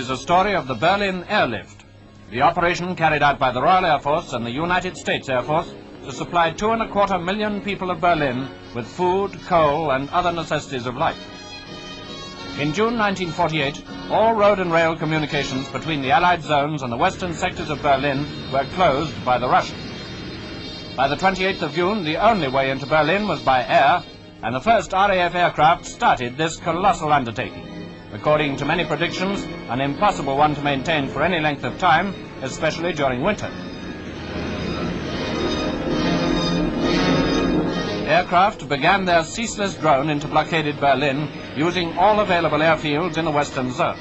is a story of the Berlin airlift, the operation carried out by the Royal Air Force and the United States Air Force to supply 2.25 million people of Berlin with food, coal, and other necessities of life. In June 1948, all road and rail communications between the Allied zones and the western sectors of Berlin were closed by the Russians. By the 28th of June, the only way into Berlin was by air, and the first RAF aircraft started this colossal undertaking. According to many predictions, an impossible one to maintain for any length of time, especially during winter. Aircraft began their ceaseless drone into blockaded Berlin, using all available airfields in the western zone.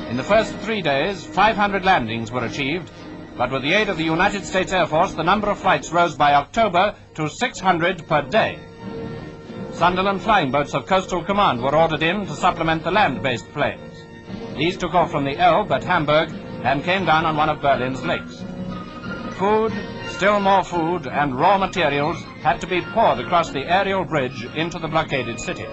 In the first 3 days, 500 landings were achieved, but with the aid of the United States Air Force, the number of flights rose by October to 600 per day. Sunderland flying boats of Coastal Command were ordered in to supplement the land-based planes. These took off from the Elbe at Hamburg and came down on one of Berlin's lakes. Food, still more food, and raw materials had to be poured across the aerial bridge into the blockaded city.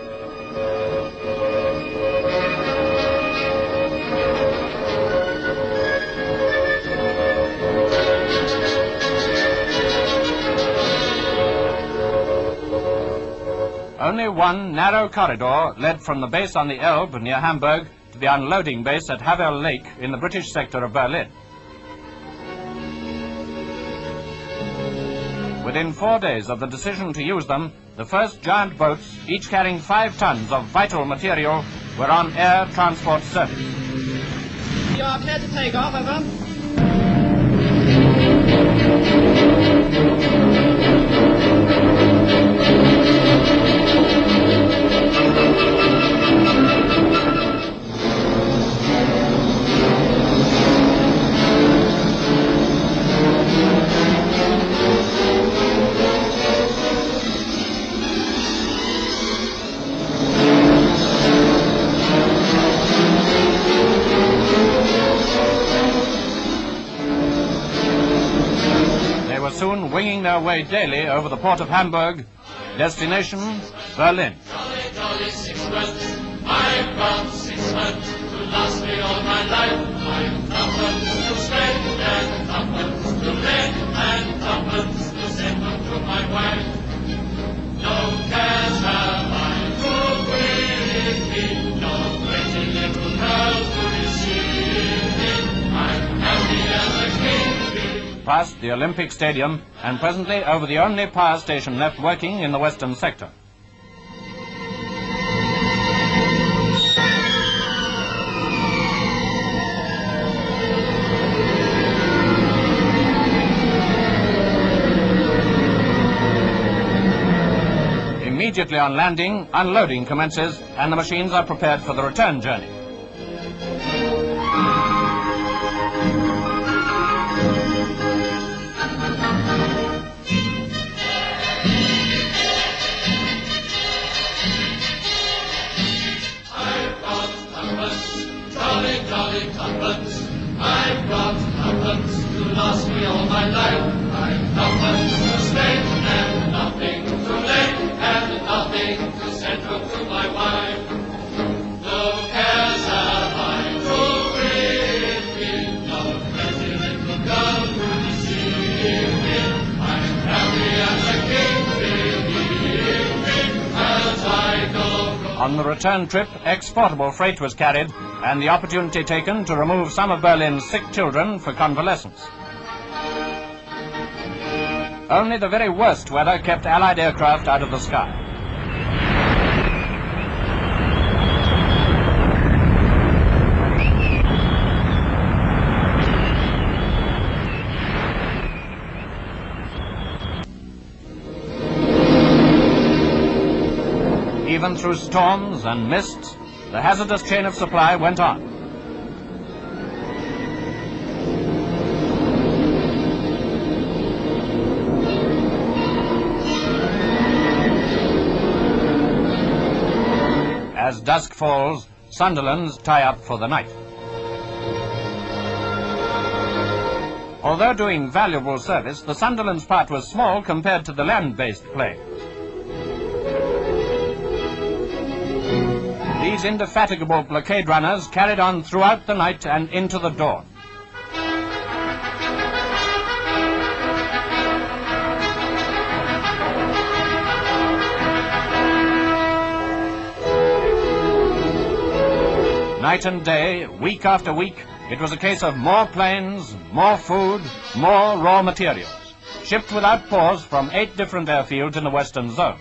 Only one narrow corridor led from the base on the Elbe near Hamburg to the unloading base at Havel Lake in the British sector of Berlin. Within 4 days of the decision to use them, the first giant boats, each carrying 5 tons of vital material, were on air transport service. You are clear to take off, over. Soon winging their way daily over the port of Hamburg, destination Berlin. Jolly, jolly sixpence, I've got sixpence to last me all my life. I've tuppence to spend and tuppence to lend and tuppence to send home to my wife. No cares have I to bring me, no pretty little girl to deceive me. I'm happy as a king. Past the Olympic Stadium, and presently over the only power station left working in the western sector. Immediately on landing, unloading commences, and the machines are prepared for the return journey. I've got tuppence to last me all my life. I've tuppence to spend and nothing to lend and nothing to send home to my wife. No cares have I to bring me, no pretty little girl to deceive me. I'm happy as a king, believe me, as I go. On the return trip, exportable freight was carried, and the opportunity taken to remove some of Berlin's sick children for convalescence. Only the very worst weather kept Allied aircraft out of the sky. Even through storms and mists, the hazardous chain of supply went on. As dusk falls, Sunderlands tie up for the night. Although doing valuable service, the Sunderland's part was small compared to the land-based planes. These these indefatigable blockade runners carried on throughout the night and into the dawn. Night and day, week after week, it was a case of more planes, more food, more raw materials, shipped without pause from 8 different airfields in the Western Zone.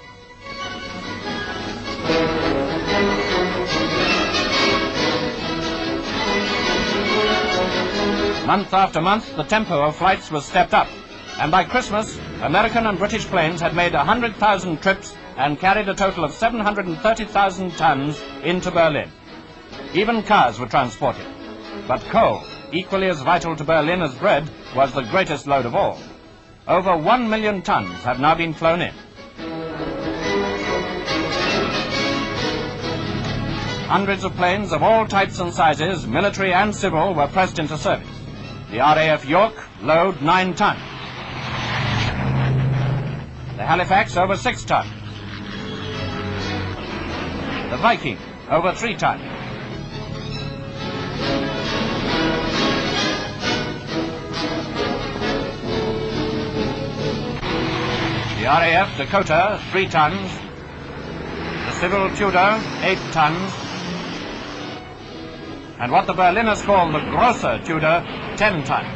Month after month, the tempo of flights was stepped up, and by Christmas, American and British planes had made 100,000 trips and carried a total of 730,000 tons into Berlin. Even cars were transported. But coal, equally as vital to Berlin as bread, was the greatest load of all. Over 1 million tons have now been flown in. Hundreds of planes of all types and sizes, military and civil, were pressed into service. The RAF York, load 9 tons. The Halifax, over 6 tons. The Viking, over 3 tons. The RAF Dakota, 3 tons. The Civil Tudor, 8 tons. And what the Berliners call the Grosser Tudor, 10 tons.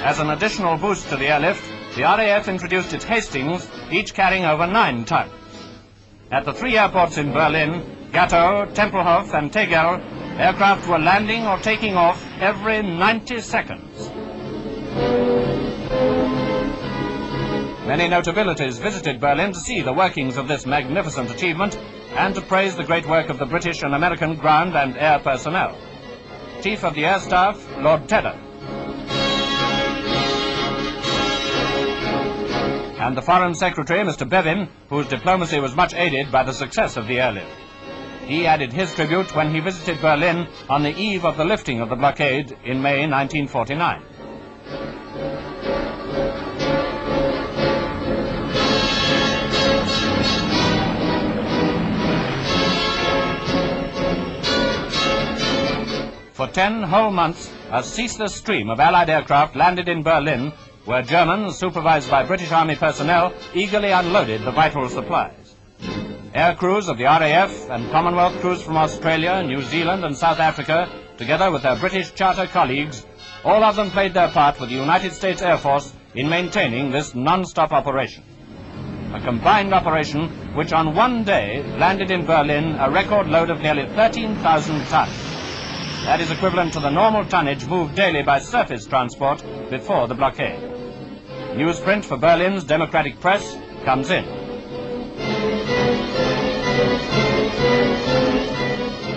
As an additional boost to the airlift, the RAF introduced its Hastings, each carrying over 9 tons. At the 3 airports in Berlin, Gatow, Tempelhof and Tegel, aircraft were landing or taking off every 90 seconds. Many notabilities visited Berlin to see the workings of this magnificent achievement and to praise the great work of the British and American ground and air personnel. Chief of the Air Staff, Lord Tedder, and the Foreign Secretary, Mr. Bevin, whose diplomacy was much aided by the success of the airlift. He added his tribute when he visited Berlin on the eve of the lifting of the blockade in May 1949. For 10 whole months, a ceaseless stream of Allied aircraft landed in Berlin, where Germans, supervised by British Army personnel, eagerly unloaded the vital supplies. Air crews of the RAF and Commonwealth crews from Australia, New Zealand and South Africa, together with their British charter colleagues, all of them played their part with the United States Air Force in maintaining this non-stop operation. A combined operation which on one day landed in Berlin a record load of nearly 13,000 tons. That is equivalent to the normal tonnage moved daily by surface transport before the blockade. Newsprint for Berlin's democratic press comes in.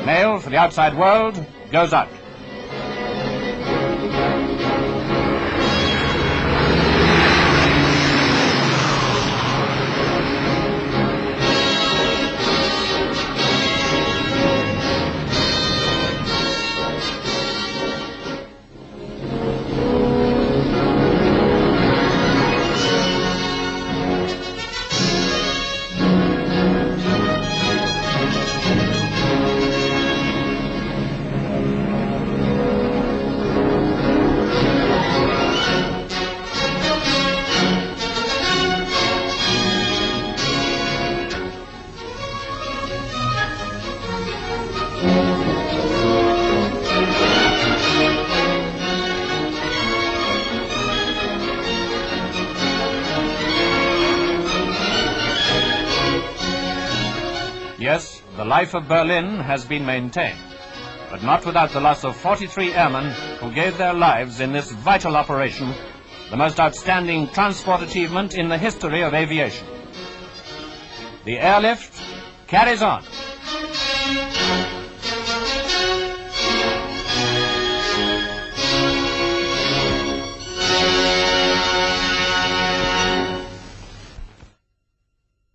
Mail for the outside world goes out. Yes, the life of Berlin has been maintained, but not without the loss of 43 airmen who gave their lives in this vital operation, the most outstanding transport achievement in the history of aviation. The airlift carries on.